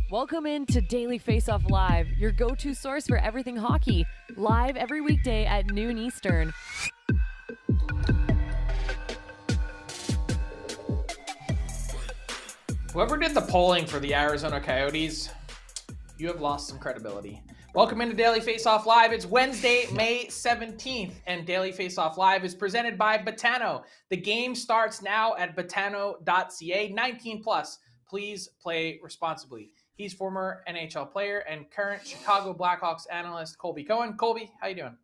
Welcome in to Daily Faceoff Live, your go-to source for everything hockey. Live every weekday at noon Eastern. Whoever did the polling for the Arizona Coyotes, you have lost some credibility. Welcome into Daily Faceoff Live. It's Wednesday, May 17th, and Daily Faceoff Live is presented by Betano. The game starts now at betano.ca. 19 plus. Please play responsibly. He's former NHL player and current Chicago Blackhawks analyst Colby Cohen. Colby, how you doing?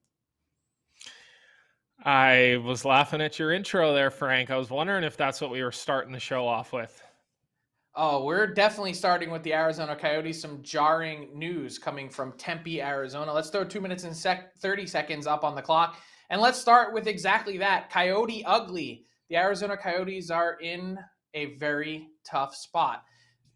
I was laughing at your intro there, Frank. I was wondering if that's what we were starting the show off with. Oh, we're definitely starting with the Arizona Coyotes. Some jarring news coming from Tempe, Arizona. Let's throw 2 minutes and 30 seconds up on the clock. And let's start with exactly that. Coyote ugly. The Arizona Coyotes are in a very tough spot.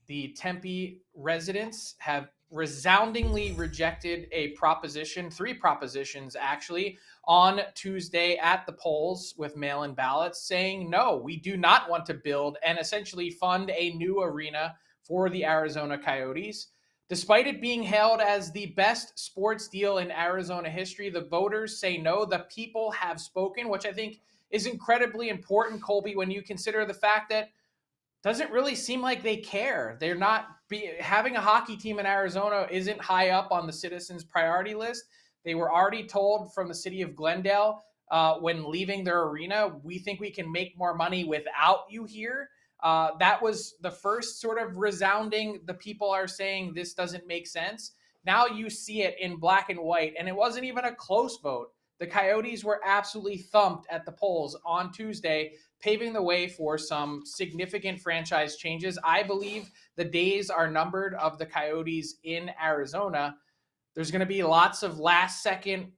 The Tempe residents have resoundingly rejected a proposition, 3 propositions actually, on Tuesday at the polls with mail-in ballots saying, no, we do not want to build and essentially fund a new arena for the Arizona Coyotes. Despite it being hailed as the best sports deal in Arizona history, the voters say no. The people have spoken, which I think is incredibly important, Colby, when you consider the fact that doesn't really seem like they care. They're not having a hockey team in Arizona isn't high up on the citizens' priority list. They were already told from the city of Glendale when leaving their arena, we think we can make more money without you here. That was the first sort of resounding, the people are saying this doesn't make sense. Now you see it in black and white, and it wasn't even a close vote. The Coyotes were absolutely thumped at the polls on Tuesday, paving the way for some significant franchise changes. I believe the days are numbered of the Coyotes in Arizona. There's going to be lots of last second,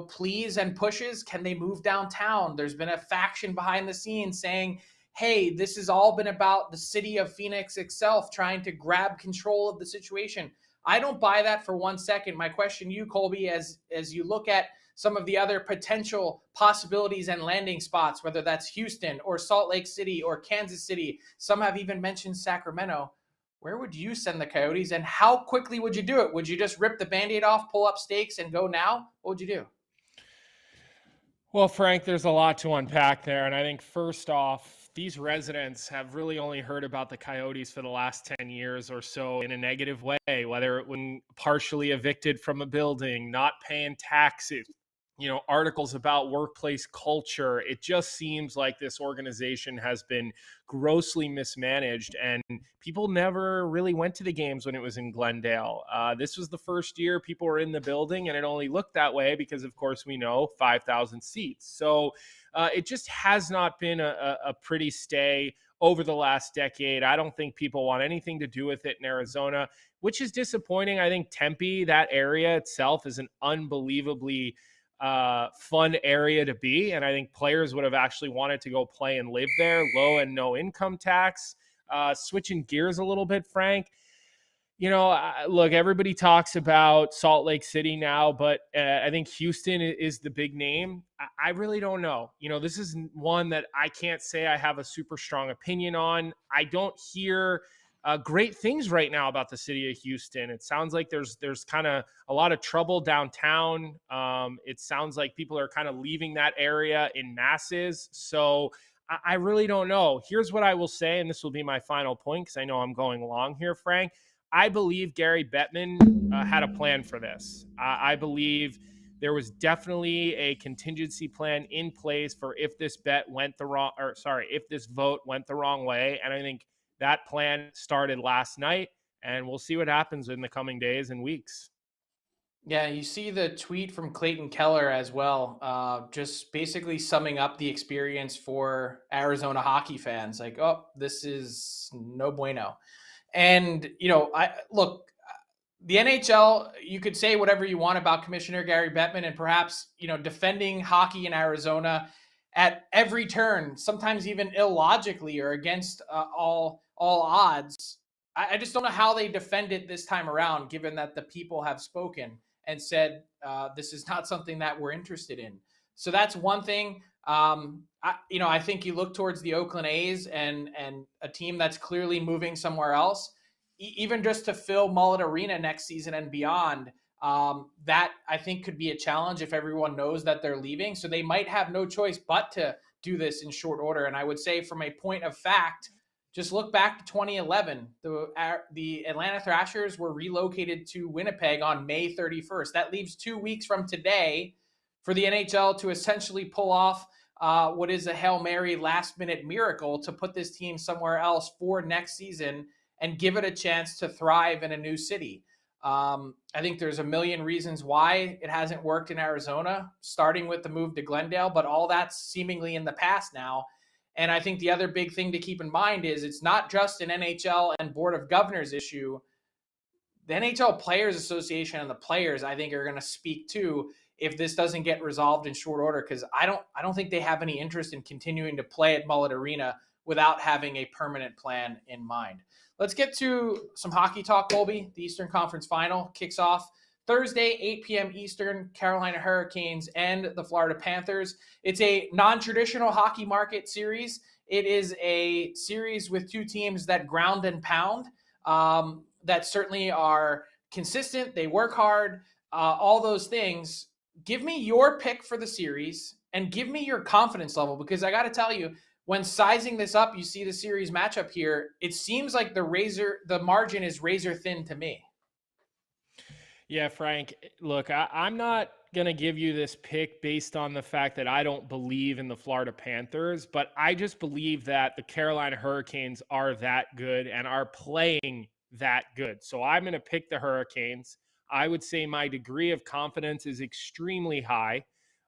pleas and pushes. Can they move downtown? There's been a faction behind the scenes saying, hey, this has all been about the city of Phoenix itself trying to grab control of the situation. I don't buy that for 1 second. My question to you, Colby, as you look at some of the other potential possibilities and landing spots, whether that's Houston or Salt Lake City or Kansas City. Some have even mentioned Sacramento. Where would you send the Coyotes, and how quickly would you do it? Would you just rip the Band-Aid off, pull up stakes, and go now? What would you do? Well, Frank, there's a lot to unpack there. And I think first off, these residents have really only heard about the Coyotes for the last 10 years or so in a negative way, whether it when partially evicted from a building, not paying taxes, articles about workplace culture. It just seems like this organization has been grossly mismanaged, and people never really went to the games when it was in Glendale. This was the first year people were in the building, and it only looked that way because, of course, we know 5,000 seats. So it just has not been a pretty stay over the last decade. I don't think people want anything to do with it in Arizona, which is disappointing. I think Tempe, that area itself, is an unbelievably fun area to be, and I think players would have actually wanted to go play and live there. Low and no income tax. Switching gears a little bit, Frank, look, everybody talks about Salt Lake City now, but I think Houston is the big name. I really don't know. This is one that I can't say I have a super strong opinion on. I don't hear great things right now about the city of Houston. It sounds like there's kind of a lot of trouble downtown. It sounds like people are kind of leaving that area in masses. So I really don't know. Here's what I will say, and this will be my final point because I know I'm going long here, Frank. I believe Gary Bettman had a plan for this. I believe there was definitely a contingency plan in place for if this vote went the wrong way. And I think that plan started last night, and we'll see what happens in the coming days and weeks. Yeah, you see the tweet from Clayton Keller as well, just basically summing up the experience for Arizona hockey fans. Like, oh, this is no bueno. And, the NHL, you could say whatever you want about Commissioner Gary Bettman and perhaps, defending hockey in Arizona at every turn, sometimes even illogically or against all odds. I just don't know how they defend it this time around, given that the people have spoken and said this is not something that we're interested in. So that's one thing. I think you look towards the Oakland A's and a team that's clearly moving somewhere else. even just to fill Mullet Arena next season and beyond, that I think could be a challenge if everyone knows that they're leaving. So they might have no choice but to do this in short order. And I would say, from a point of fact, just look back to 2011. The Atlanta Thrashers were relocated to Winnipeg on May 31st. That leaves 2 weeks from today for the NHL to essentially pull off what is a Hail Mary last-minute miracle to put this team somewhere else for next season and give it a chance to thrive in a new city. I think there's a million reasons why it hasn't worked in Arizona, starting with the move to Glendale, but all that's seemingly in the past now. And I think the other big thing to keep in mind is it's not just an NHL and Board of Governors issue. The NHL Players Association and the players, I think, are going to speak to if this doesn't get resolved in short order, because I don't think they have any interest in continuing to play at Mullet Arena without having a permanent plan in mind. Let's get to some hockey talk, Colby. The Eastern Conference Final kicks off Thursday, 8 p.m. Eastern. Carolina Hurricanes and the Florida Panthers. It's a non-traditional hockey market series. It is a series with two teams that ground and pound, that certainly are consistent. They work hard, all those things. Give me your pick for the series and give me your confidence level, because I got to tell you, when sizing this up, you see the series matchup here, it seems like the margin is razor thin to me. Yeah, Frank, look, I'm not going to give you this pick based on the fact that I don't believe in the Florida Panthers, but I just believe that the Carolina Hurricanes are that good and are playing that good. So I'm going to pick the Hurricanes. I would say my degree of confidence is extremely high.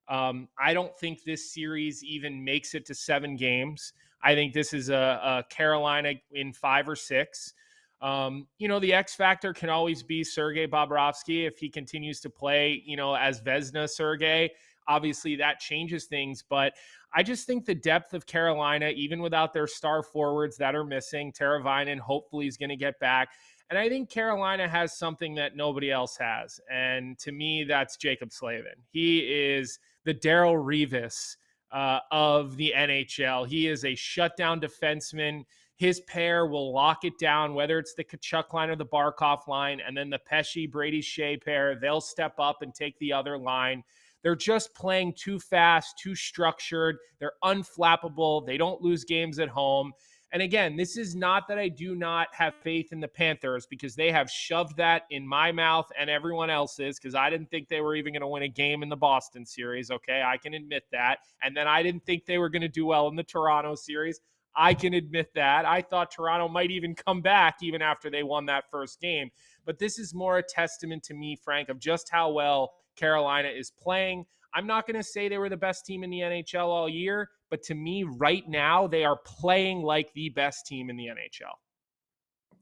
I don't think this series even makes it to 7 games. I think this is a Carolina in 5 or 6. The X factor can always be Sergei Bobrovsky if he continues to play, as Vezina Sergei. Obviously, that changes things. But I just think the depth of Carolina, even without their star forwards that are missing, Teravainen hopefully is going to get back. And I think Carolina has something that nobody else has. And to me, that's Jacob Slavin. He is the Darrell Revis of the NHL. He is a shutdown defenseman. His pair will lock it down, whether it's the Kachuk line or the Barkov line, and then the Pesce, Brady Shea pair, they'll step up and take the other line. They're just playing too fast, too structured. They're unflappable. They don't lose games at home. And again, this is not that I do not have faith in the Panthers, because they have shoved that in my mouth and everyone else's, because I didn't think they were even going to win a game in the Boston series. Okay, I can admit that. And then I didn't think they were going to do well in the Toronto series. I can admit that. I thought Toronto might even come back even after they won that first game. But this is more a testament to me, Frank, of just how well Carolina is playing. I'm not going to say they were the best team in the NHL all year, but to me right now, they are playing like the best team in the NHL.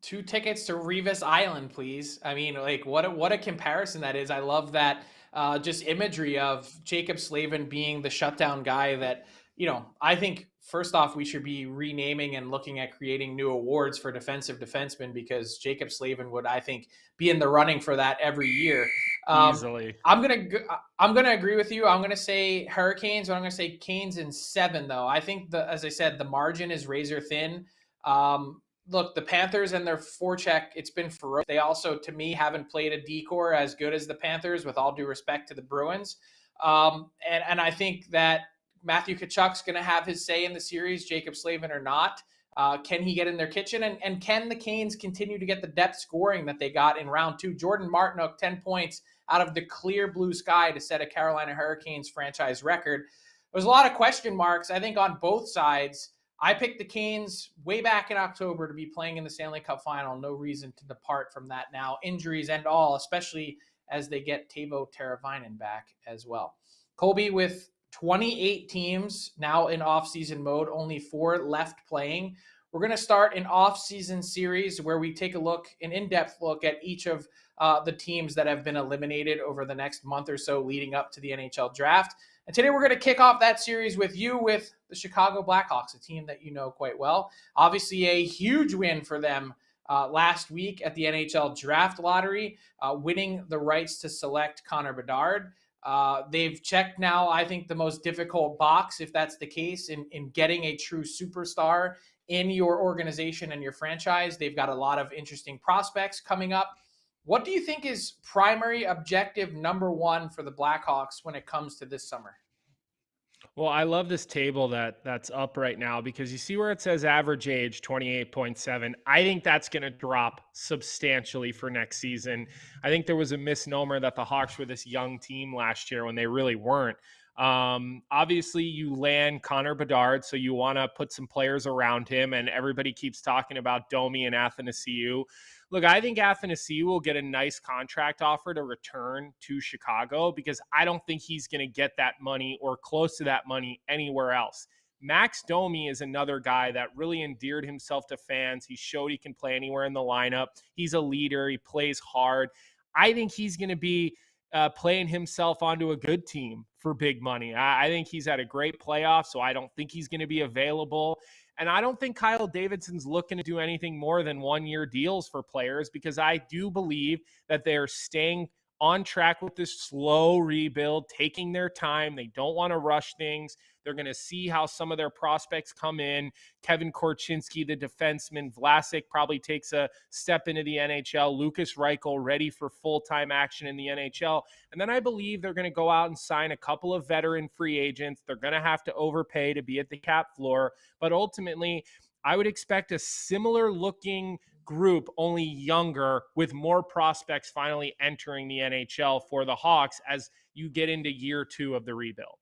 2 tickets to Revis Island, please. I mean, like, what a comparison that is. I love that just imagery of Jacob Slavin being the shutdown guy that, I think first off, we should be renaming and looking at creating new awards for defensive defensemen, because Jacob Slavin would, I think, be in the running for that every year. Easily. I'm gonna agree with you. I'm gonna say Hurricanes, but I'm gonna say Canes in 7, though. I think as I said, the margin is razor thin. Look, the Panthers and their forecheck, it's been ferocious. They also, to me, haven't played a decor as good as the Panthers, with all due respect to the Bruins. And I think that Matthew Tkachuk's going to have his say in the series, Jacob Slavin or not. Can he get in their kitchen? And can the Canes continue to get the depth scoring that they got in round 2? Jordan Martinook, 10 points out of the clear blue sky to set a Carolina Hurricanes franchise record. There's a lot of question marks, I think, on both sides. I picked the Canes way back in October to be playing in the Stanley Cup Final. No reason to depart from that now, injuries and all, especially as they get Teuvo Teravainen back as well. Colby, with 28 teams now in off-season mode, only 4 left playing. We're going to start an off-season series where we take an in-depth look at each of the teams that have been eliminated over the next month or so leading up to the NHL draft. And today we're going to kick off that series with the Chicago Blackhawks, a team that you know quite well. Obviously a huge win for them last week at the NHL draft lottery, winning the rights to select Connor Bedard. They've checked now, I think, the most difficult box, if that's the case, in getting a true superstar in your organization and your franchise. They've got a lot of interesting prospects coming up. What do you think is primary objective number one for the Blackhawks when it comes to this summer? Well, I love this table that's up right now because you see where it says average age 28.7. I think that's going to drop substantially for next season. I think there was a misnomer that the Hawks were this young team last year when they really weren't. Obviously, you land Connor Bedard, so you want to put some players around him, and everybody keeps talking about Domi and Athanasiou. Look, I think Athanasiou will get a nice contract offer to return to Chicago because I don't think he's going to get that money or close to that money anywhere else. Max Domi is another guy that really endeared himself to fans. He showed he can play anywhere in the lineup. He's a leader. He plays hard. I think he's going to be playing himself onto a good team for big money. I think he's had a great playoff, so I don't think he's going to be available. And I don't think Kyle Davidson's looking to do anything more than 1-year deals for players because I do believe that they're staying on track with this slow rebuild, taking their time. They don't want to rush things. They're going to see how some of their prospects come in. Kevin Korchinski, the defenseman. Vlasic probably takes a step into the NHL. Lucas Reichel ready for full-time action in the NHL. And then I believe they're going to go out and sign a couple of veteran free agents. They're going to have to overpay to be at the cap floor. But ultimately, I would expect a similar looking group, only younger, with more prospects finally entering the NHL for the Hawks as you get into year 2 of the rebuild.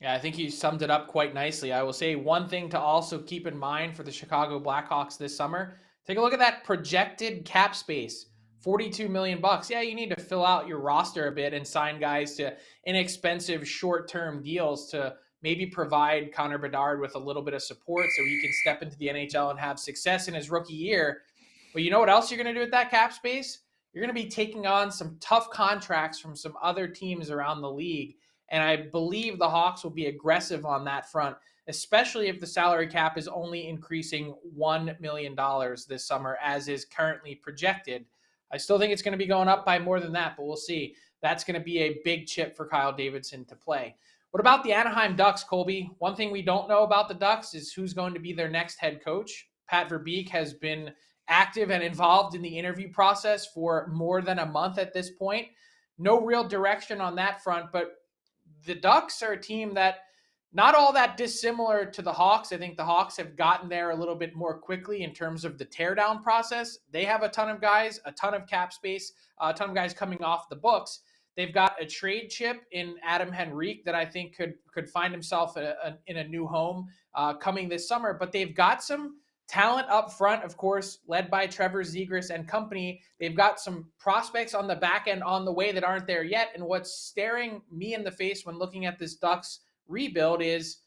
Yeah, I think you summed it up quite nicely. I will say one thing to also keep in mind for the Chicago Blackhawks this summer. Take a look at that projected cap space. 42 million bucks. Yeah, you need to fill out your roster a bit and sign guys to inexpensive short-term deals to maybe provide Connor Bedard with a little bit of support so he can step into the NHL and have success in his rookie year. But you know what else you're going to do with that cap space? You're going to be taking on some tough contracts from some other teams around the league. And I believe the Hawks will be aggressive on that front, especially if the salary cap is only increasing $1 million this summer, as is currently projected. I still think it's going to be going up by more than that, but we'll see. That's going to be a big chip for Kyle Davidson to play. What about the Anaheim Ducks, Colby? One thing we don't know about the Ducks is who's going to be their next head coach. Pat Verbeek has been active and involved in the interview process for more than a month at this point. No real direction on that front, but the Ducks are a team that not all that dissimilar to the Hawks. I think the Hawks have gotten there a little bit more quickly in terms of the teardown process. They have a ton of guys, a ton of cap space, a ton of guys coming off the books. They've got a trade chip in Adam Henrique that I think could find himself in a new home coming this summer. But they've got some talent up front, of course, led by Trevor Zegras and company. They've got some prospects on the back end on the way that aren't there yet. And what's staring me in the face when looking at this Ducks rebuild is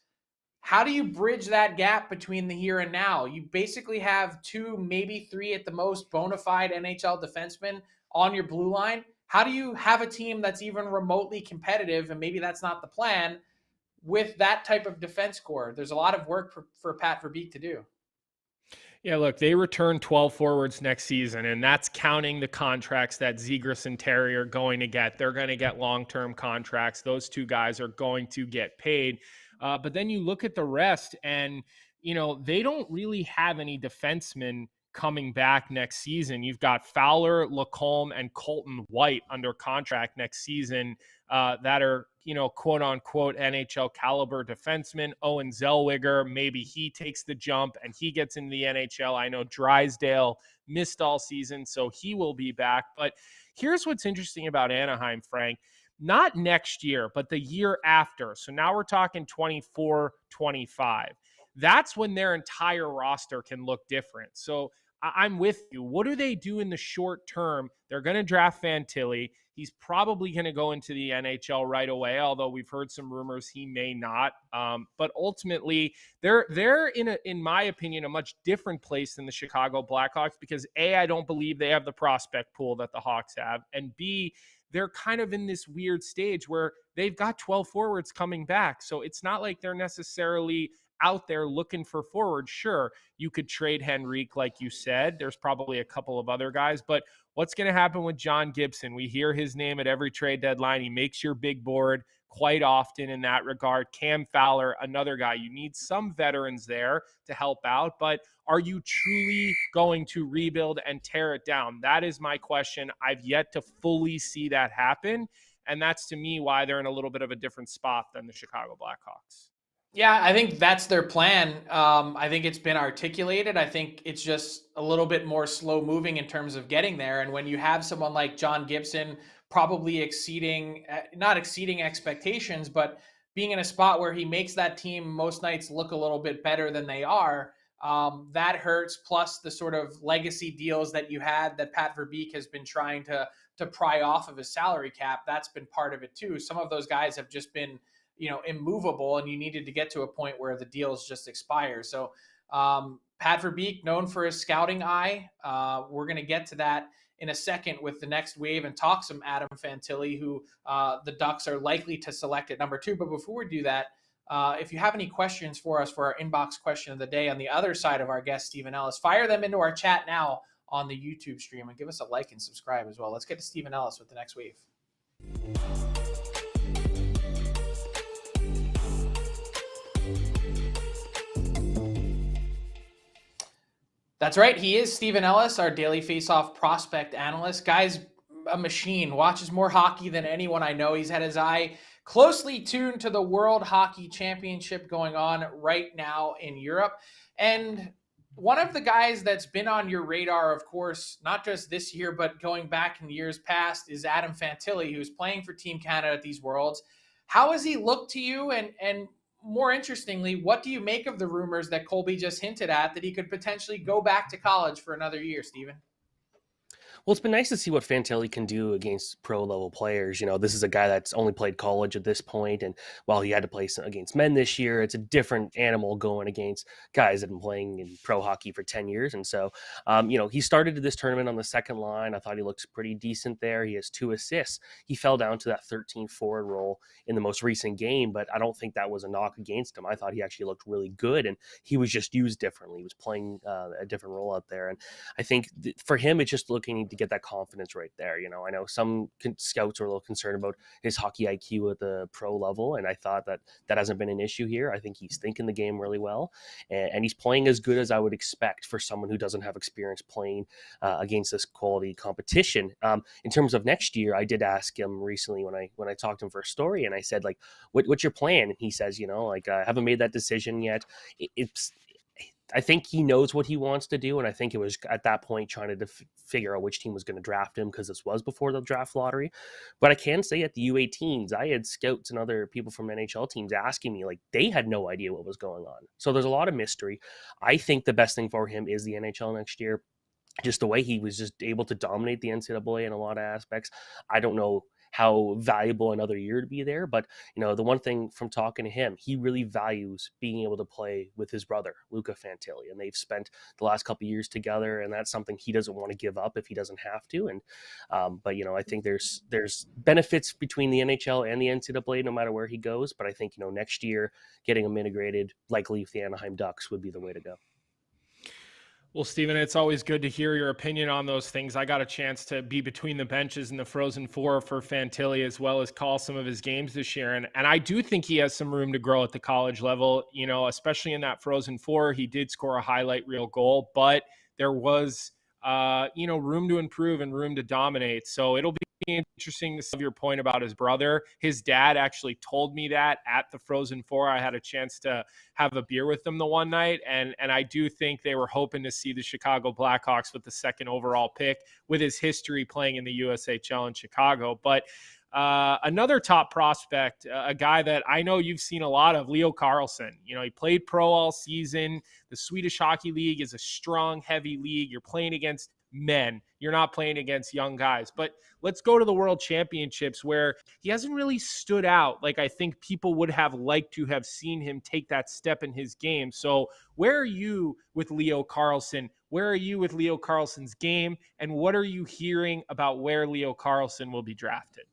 how do you bridge that gap between the here and now? You basically have 2, maybe 3 at the most bona fide NHL defensemen on your blue line. How do you have a team that's even remotely competitive, and maybe that's not the plan, with that type of defense core? There's a lot of work for Pat Verbeek to do. Yeah, look, they return 12 forwards next season, and that's counting the contracts that Zegras and Terry are going to get. They're going to get long-term contracts. Those 2 guys are going to get paid. But then you look at the rest, and, you know, they don't really have any defensemen coming back next season. You've got Fowler, Lacombe, and Colton White under contract next season that are, you know, quote unquote NHL caliber defensemen. Owen Zellweger, maybe he takes the jump and he gets into the NHL. I know Drysdale missed all season, so he will be back. But here's what's interesting about Anaheim, Frank. Not next year, but the year after. So now we're talking 24, 25. That's when their entire roster can look different. So I'm with you. What do they do in the short term? They're going to draft Fantilli. He's probably going to go into the NHL right away, although we've heard some rumors he may not. But ultimately, they're in my opinion, a much different place than the Chicago Blackhawks because A, I don't believe they have the prospect pool that the Hawks have, and B, they're kind of in this weird stage where they've got 12 forwards coming back. So it's not like they're necessarily out there looking for forward, sure, you could trade Henrique, like you said. There's probably a couple of other guys, but what's going to happen with John Gibson? We hear his name at every trade deadline. He makes your big board quite often in that regard. Cam Fowler, another guy. You need some veterans there to help out, but are you truly going to rebuild and tear it down? That is my question. I've yet to fully see that happen, and that's to me why they're in a little bit of a different spot than the Chicago Blackhawks. Yeah, I think that's their plan. I think it's been articulated. I think it's just a little bit more slow moving in terms of getting there. And when you have someone like John Gibson probably not exceeding expectations, but being in a spot where he makes that team most nights look a little bit better than they are, that hurts. Plus the sort of legacy deals that you had that Pat Verbeek has been trying to pry off of his salary cap, that's been part of it too. Some of those guys have just been immovable, and you needed to get to a point where the deals just expire. So Pat Verbeek, known for his scouting eye. We're going to get to that in a second with the next wave and talk some Adam Fantilli, who the Ducks are likely to select at number 2. But before we do that, if you have any questions for us for our inbox question of the day on the other side of our guest, Steven Ellis, fire them into our chat now on the YouTube stream and give us a like and subscribe as well. Let's get to Steven Ellis with the next wave. That's right. He is Steven Ellis, our daily Faceoff prospect analyst. Guy's a machine, watches more hockey than anyone I know. He's had his eye closely tuned to the World Hockey Championship going on right now in Europe. And one of the guys that's been on your radar, of course, not just this year, but going back in years past, is Adam Fantilli, who's playing for Team Canada at these Worlds. How has he looked to you? And more interestingly, what do you make of the rumors that Colby just hinted at that he could potentially go back to college for another year, Steven? Well, it's been nice to see what Fantilli can do against pro-level players. This is a guy that's only played college at this point, and while he had to play against men this year, it's a different animal going against guys that have been playing in pro hockey for 10 years. And so, he started this tournament on the second line. I thought he looked pretty decent there. He has 2 assists. He fell down to that 13 forward role in the most recent game, but I don't think that was a knock against him. I thought he actually looked really good, and he was just used differently. He was playing a different role out there. And I think for him, it's just looking to get that confidence right there. I know some scouts are a little concerned about his hockey IQ at the pro level, and I thought that hasn't been an issue here. I think he's thinking the game really well, and he's playing as good as I would expect for someone who doesn't have experience playing against this quality competition. In terms of next year, I did ask him recently when I talked to him for a story, and I said, like, what's your plan? And he says, I haven't made that decision yet. I think he knows what he wants to do, and I think it was at that point trying to figure out which team was going to draft him, because this was before the draft lottery. But I can say at the U18s, I had scouts and other people from NHL teams asking me, like, they had no idea what was going on. So there's a lot of mystery. I think the best thing for him is the NHL next year. Just the way he was just able to dominate the NCAA in a lot of aspects. I don't know how valuable another year to be there, but the one thing from talking to him, he really values being able to play with his brother Luca Fantilli, and they've spent the last couple of years together, and that's something he doesn't want to give up if he doesn't have to. And but I think there's benefits between the NHL and the NCAA no matter where he goes, but I think next year getting him integrated, likely with the Anaheim Ducks, would be the way to go. Well, Steven, it's always good to hear your opinion on those things. I got a chance to be between the benches in the Frozen Four for Fantilli, as well as call some of his games this year. And I do think he has some room to grow at the college level, especially in that Frozen Four. He did score a highlight reel goal, but there was, room to improve and room to dominate. So it'll be interesting to see your point about his brother. His dad actually told me that at the Frozen Four. I had a chance to have a beer with them the one night, and I do think they were hoping to see the Chicago Blackhawks with the second overall pick, with his history playing in the USHL in Chicago. But another top prospect, a guy that I know you've seen a lot of, Leo Carlsson. He played pro all season. The Swedish Hockey League is a strong, heavy league. You're playing against men. You're not playing against young guys. But let's go to the World Championships, where he hasn't really stood out like I think people would have liked to have seen him take that step in his game. So where are you with Leo Carlsson? Where are you with Leo Carlsson's game? And what are you hearing about where Leo Carlsson will be drafted?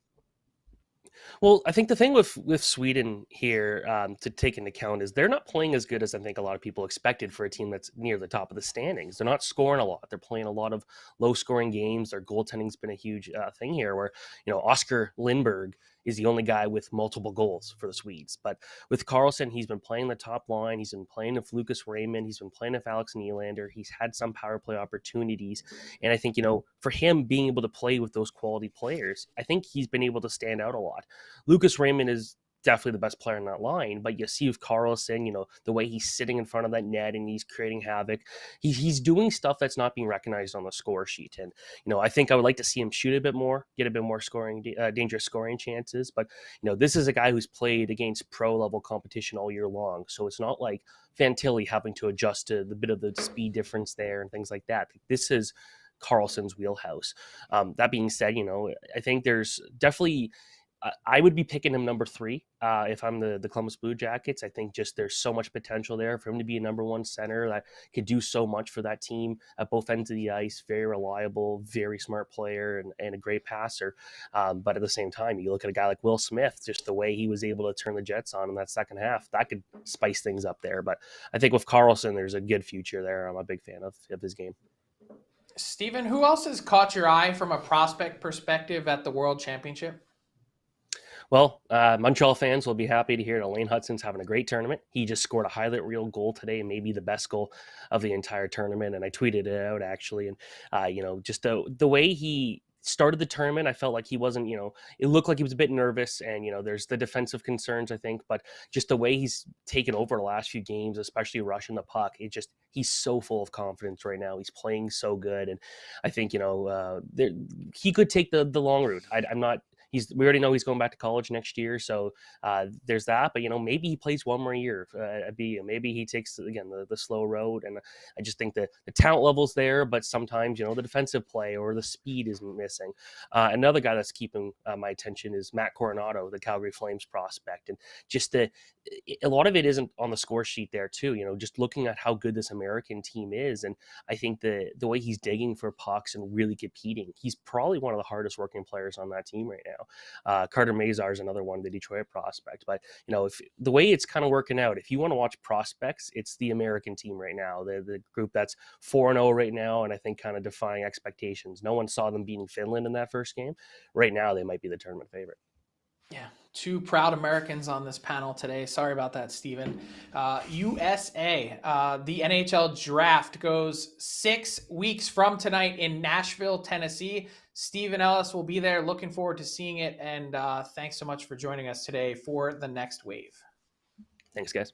Well, I think the thing with Sweden here to take into account is they're not playing as good as I think a lot of people expected for a team that's near the top of the standings. They're not scoring a lot. They're playing a lot of low-scoring games. Their goaltending's been a huge thing here where, Oscar Lindberg is the only guy with multiple goals for the Swedes. But with Karlsson, he's been playing the top line. He's been playing with Lucas Raymond. He's been playing with Alex Nylander. He's had some power play opportunities. And I think, for him being able to play with those quality players, I think he's been able to stand out a lot. Lucas Raymond is definitely the best player in that line, but you see with Karlsson, the way he's sitting in front of that net and he's creating havoc. He's doing stuff that's not being recognized on the score sheet. And, I think I would like to see him shoot a bit more, get a bit more dangerous scoring chances. But, this is a guy who's played against pro level competition all year long. So it's not like Fantilli having to adjust to the bit of the speed difference there and things like that. This is Karlsson's wheelhouse. That being said, I think there's definitely, I would be picking him number 3 if I'm the Columbus Blue Jackets. I think just there's so much potential there for him to be a number 1 center that could do so much for that team at both ends of the ice. Very reliable, very smart player, and a great passer. But at the same time, you look at a guy like Will Smith, just the way he was able to turn the Jets on in that second half, that could spice things up there. But I think with Karlsson, there's a good future there. I'm a big fan of his game. Steven, who else has caught your eye from a prospect perspective at the World Championship? Well, Montreal fans will be happy to hear that Lane Hudson's having a great tournament. He just scored a highlight reel goal today, maybe the best goal of the entire tournament. And I tweeted it out actually. And, just the way he started the tournament, I felt like he wasn't, it looked like he was a bit nervous and, there's the defensive concerns, I think, but just the way he's taken over the last few games, especially rushing the puck, he's so full of confidence right now. He's playing so good. And I think, he could take the long route. We already know he's going back to college next year, so there's that. But maybe he plays one more year at BU. Maybe he takes again the slow road. And I just think that the talent level's there, but sometimes the defensive play or the speed is missing. Another guy that's keeping my attention is Matt Coronado, the Calgary Flames prospect, and just a lot of it isn't on the score sheet there too. Just looking at how good this American team is, and I think the way he's digging for pucks and really competing, he's probably one of the hardest working players on that team right now. Carter Mazar is another one, the Detroit prospect. But, if the way it's kind of working out, if you want to watch prospects, it's the American team right now, the group that's 4-0 right now, and I think kind of defying expectations. No one saw them beating Finland in that first game. Right now, they might be the tournament favorite. Yeah, 2 proud Americans on this panel today. Sorry about that, Steven. USA, the NHL draft goes 6 weeks from tonight in Nashville, Tennessee. Steven Ellis will be there. Looking forward to seeing it. And thanks so much for joining us today for the next wave. Thanks, guys.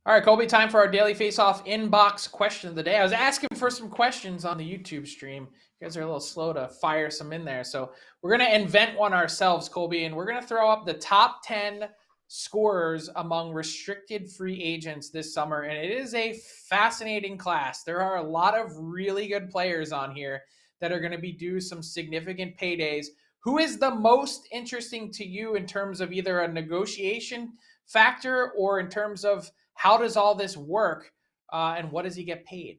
All right, Colby, time for our daily Faceoff inbox question of the day. I was asking for some questions on the YouTube stream. You guys are a little slow to fire some in there. So we're going to invent one ourselves, Colby, and we're going to throw up the top 10 scorers among restricted free agents this summer. And it is a fascinating class. There are a lot of really good players on here that are going to be due some significant paydays. Who is the most interesting to you in terms of either a negotiation factor or in terms of how does all this work and what does he get paid?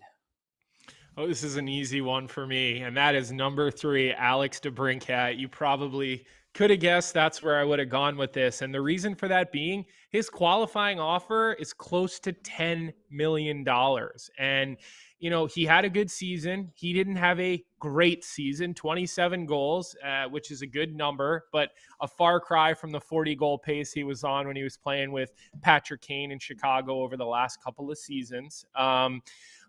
Oh, this is an easy one for me, and that is number 3, Alex DeBrincat. You probably could have guessed that's where I would have gone with this. And the reason for that being his qualifying offer is close to $10 million. And, he had a good season. He didn't have a great season, 27 goals, which is a good number, but a far cry from the 40-goal pace he was on when he was playing with Patrick Kane in Chicago over the last couple of seasons.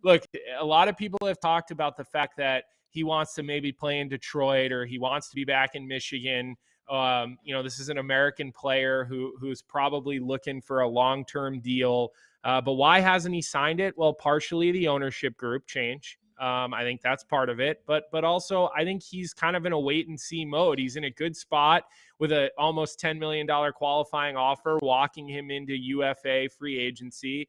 Look, a lot of people have talked about the fact that he wants to maybe play in Detroit or he wants to be back in Michigan. This is an American player who's probably looking for a long-term deal. But why hasn't he signed it? Well, partially the ownership group change. I think that's part of it. But also, I think he's kind of in a wait-and-see mode. He's in a good spot with a almost $10 million qualifying offer, walking him into UFA free agency.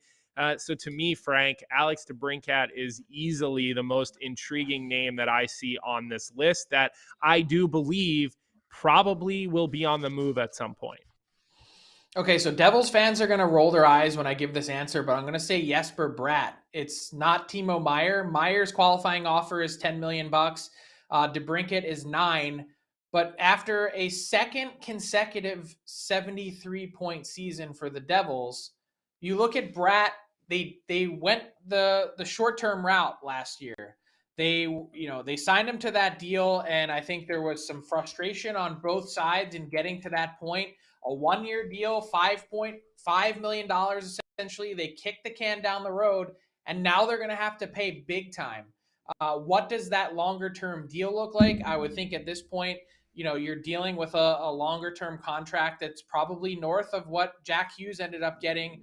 So to me, Frank, Alex DeBrincat is easily the most intriguing name that I see on this list that I do believe probably will be on the move at some point. Okay, so Devils fans are going to roll their eyes when I give this answer, but I'm going to say Jesper Bratt. It's not Timo Meier. Meier's qualifying offer is $10 million. DeBrincat is 9. But after a second consecutive 73-point season for the Devils, you look at Bratt. They went the short-term route last year. They signed him to that deal, and I think there was some frustration on both sides in getting to that point. A 1-year deal, $5.5 million essentially. They kicked the can down the road, and now they're going to have to pay big time. What does that longer term deal look like? I would think at this point, you're dealing with a longer term contract that's probably north of what Jack Hughes ended up getting,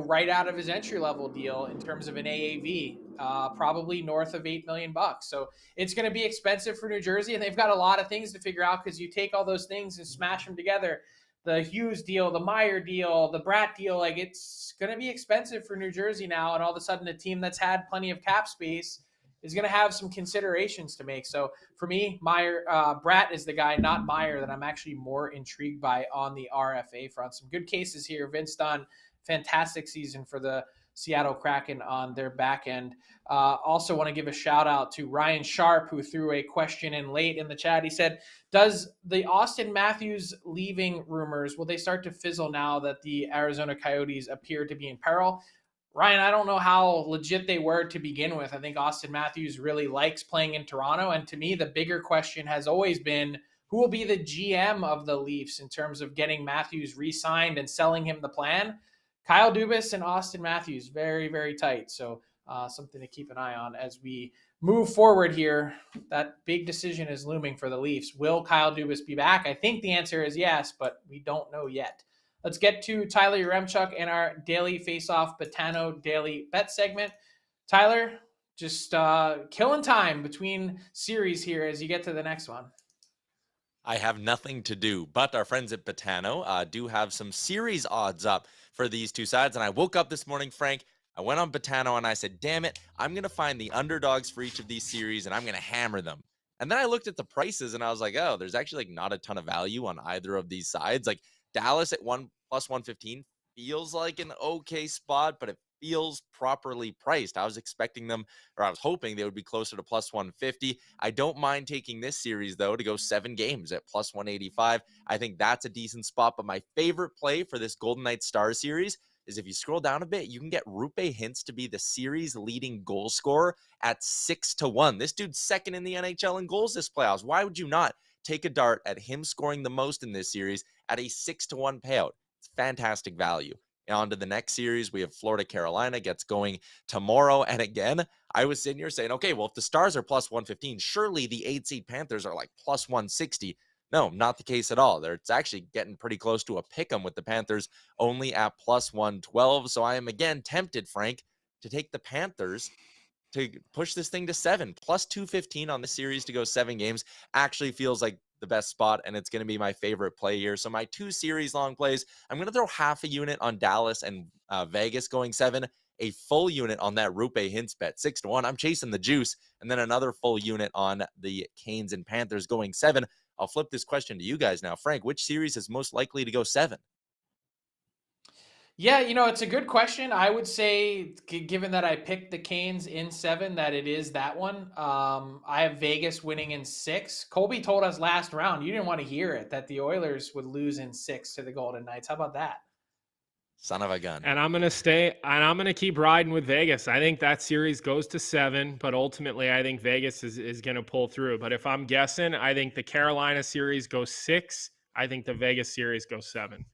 right out of his entry level deal in terms of an AAV, probably north of $8 million. So it's going to be expensive for New Jersey, and they've got a lot of things to figure out because you take all those things and smash them together. The Hughes deal, the Meier deal, the Bratt deal, like it's going to be expensive for New Jersey now. And all of a sudden, a team that's had plenty of cap space is going to have some considerations to make. So for me, Bratt is the guy, not Meier, that I'm actually more intrigued by on the RFA front. Some good cases here. Vince Dunn, fantastic season for the Seattle Kraken on their back end. Also want to give a shout out to Ryan Sharp, who threw a question in late in the chat. He said, does the Austin Matthews leaving rumors, will they start to fizzle now that the Arizona Coyotes appear to be in peril? Ryan, I don't know how legit they were to begin with. I think Austin Matthews really likes playing in Toronto. And to me, the bigger question has always been, who will be the GM of the Leafs in terms of getting Matthews re-signed and selling him the plan? Kyle Dubas and Austin Matthews, very, very tight. So something to keep an eye on as we move forward here. That big decision is looming for the Leafs. Will Kyle Dubas be back? I think the answer is yes, but we don't know yet. Let's get to Tyler Yaremchuk and our daily Faceoff Betano daily bet segment. Tyler, just killing time between series here as you get to the next one. I have nothing to do, but our friends at Betano do have some series odds up for these two sides. And I woke up this morning, Frank, I went on Betano and I said, damn it, I'm going to find the underdogs for each of these series and I'm going to hammer them. And then I looked at the prices and I was like, oh, there's actually not a ton of value on either of these sides. Like Dallas at plus 115 feels like an okay spot, but it feels properly priced. I was expecting them, or I was hoping they would be closer to plus 150. I don't mind taking this series, though, to go 7 games at plus 185. I think that's a decent spot, but my favorite play for this Golden Knights Stars series is if you scroll down a bit, you can get Rupe Hintz to be the series leading goal scorer at 6-1. This dude's second in the NHL in goals this playoffs. Why would you not take a dart at him scoring the most in this series at a 6-1 payout? It's fantastic value. On to the next series, we have Florida-Carolina gets going tomorrow. And again, I was sitting here saying, okay, well, if the Stars are plus 115, surely the 8-seed Panthers are like plus 160. No, not the case at all. It's actually getting pretty close to a pick'em with the Panthers only at plus 112. So I am again tempted, Frank, to take the Panthers to push this thing to 7. Plus 215 on the series to go 7 games actually feels like the best spot, and it's going to be my favorite play here. So my 2 series long plays, I'm going to throw half a unit on Dallas and Vegas going 7, a full unit on that Rupe Hintz bet 6-1. I'm chasing the juice, and then another full unit on the Canes and Panthers going 7. I'll flip this question to you guys now. Frank, which series is most likely to go 7? Yeah, it's a good question. I would say, given that I picked the Canes in 7, that it is that one. I have Vegas winning in 6. Colby told us last round, you didn't want to hear it, that the Oilers would lose in 6 to the Golden Knights. How about that? Son of a gun. And I'm going to keep riding with Vegas. I think that series goes to 7, but ultimately I think Vegas is going to pull through. But if I'm guessing, I think the Carolina series goes 6. I think the Vegas series goes 7.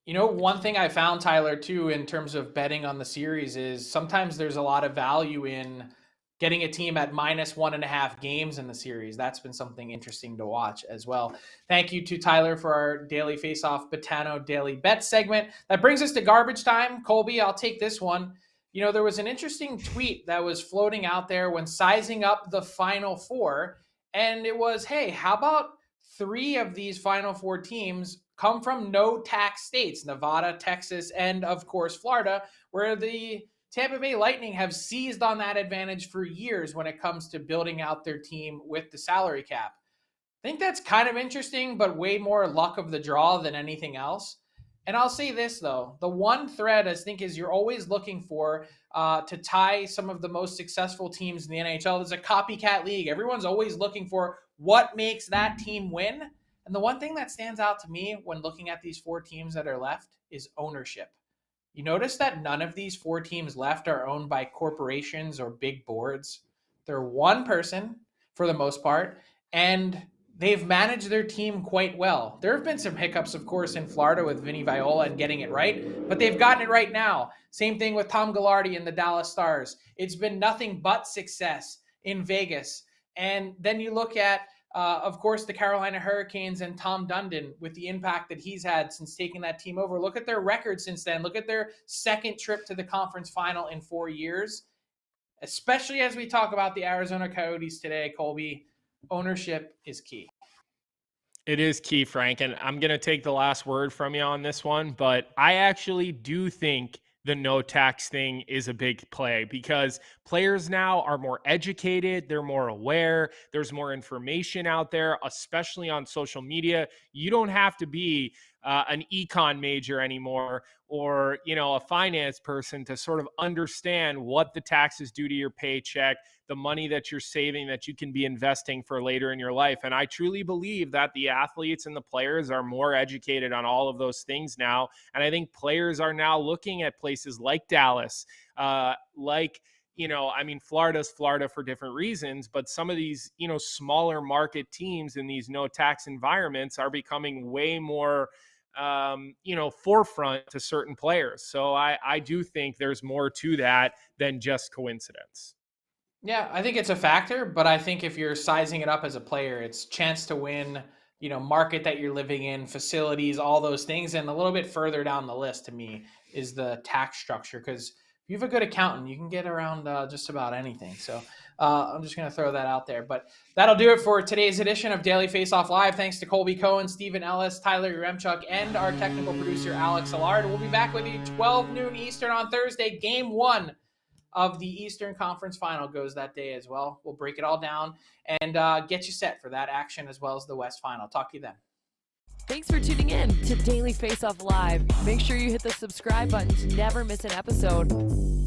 One thing I found, Tyler, too, in terms of betting on the series is sometimes there's a lot of value in getting a team at minus 1.5 games in the series. That's been something interesting to watch as well. Thank you to Tyler for our daily Faceoff Betano daily bet segment. That brings us to garbage time. Colby, I'll take this one. There was an interesting tweet that was floating out there when sizing up the Final Four, and it was, hey, how about 3 of these Final Four teams come from no tax states, Nevada, Texas, and of course, Florida, where the Tampa Bay Lightning have seized on that advantage for years when it comes to building out their team with the salary cap. I think that's kind of interesting, but way more luck of the draw than anything else. And I'll say this, though. The one thread I think is you're always looking for to tie some of the most successful teams in the NHL. There's a copycat league. Everyone's always looking for what makes that team win. And the one thing that stands out to me when looking at these 4 teams that are left is ownership. You notice that none of these 4 teams left are owned by corporations or big boards. They're one person for the most part, and they've managed their team quite well. There have been some hiccups, of course, in Florida with Vinny Viola and getting it right, but they've gotten it right now. Same thing with Tom Ghilardi and the Dallas Stars. It's been nothing but success in Vegas. And then you look at, of course, the Carolina Hurricanes and Tom Dundon with the impact that he's had since taking that team over. Look at their record since then. Look at their second trip to the conference final in 4 years. Especially as we talk about the Arizona Coyotes today, Colby, ownership is key. It is key, Frank, and I'm going to take the last word from you on this one, but I actually do think the no tax thing is a big play because players now are more educated. They're more aware. There's more information out there, especially on social media. You don't have to be an econ major anymore or, a finance person to sort of understand what the taxes do to your paycheck, the money that you're saving that you can be investing for later in your life. And I truly believe that the athletes and the players are more educated on all of those things now. And I think players are now looking at places like Dallas, Florida's Florida for different reasons, but some of these, smaller market teams in these no tax environments are becoming way more, forefront to certain players. So I do think there's more to that than just coincidence. Yeah, I think it's a factor, but I think if you're sizing it up as a player, it's chance to win, market that you're living in, facilities, all those things. And a little bit further down the list to me is the tax structure, because if you have a good accountant, you can get around just about anything. So I'm just going to throw that out there. But that'll do it for today's edition of Daily Faceoff Live. Thanks to Colby Cohen, Steven Ellis, Tyler Uremchuk, and our technical producer, Alex Allard. We'll be back with you 12 noon Eastern on Thursday. Game 1 of the Eastern Conference Final goes that day as well. We'll break it all down and get you set for that action as well as the West Final. Talk to you then. Thanks for tuning in to Daily Faceoff Live. Make sure you hit the subscribe button to never miss an episode.